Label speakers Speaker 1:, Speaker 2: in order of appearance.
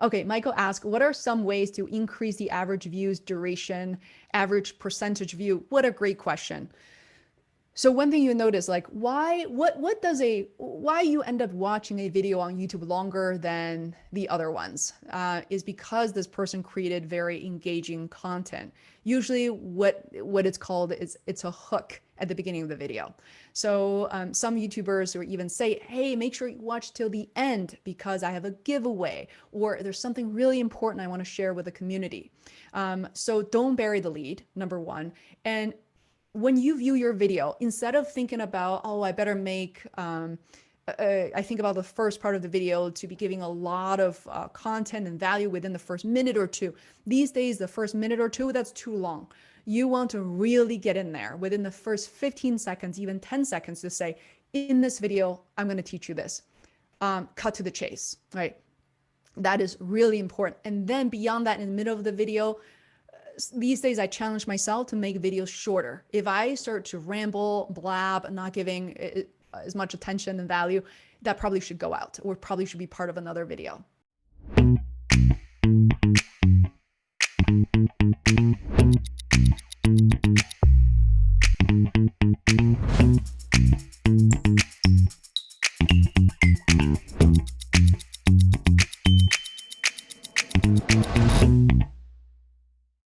Speaker 1: Okay, Michael asked, what are some ways to increase the average views duration, average percentage view? What a great question. So one thing you notice, like why you end up watching a video on YouTube longer than the other ones is because this person created very engaging content. Usually what it's called is it's a hook at the beginning of the video. So some YouTubers or even say, hey, make sure you watch till the end because I have a giveaway or there's something really important I want to share with the community. So don't bury the lead, number one. And when you view your video, instead of thinking about, oh, I better make, I think about the first part of the video to be giving a lot of content and value within the first minute or two. These days, the first minute or two, that's too long. You want to really get in there within the first 15 seconds, even 10 seconds to say, in this video, I'm going to teach you this. Cut to the chase, right? That is really important. And then beyond that, in the middle of the video, these days I challenge myself to make videos shorter. If I start to ramble, blab, not giving as much attention and value, that probably should go out or probably should be part of another video.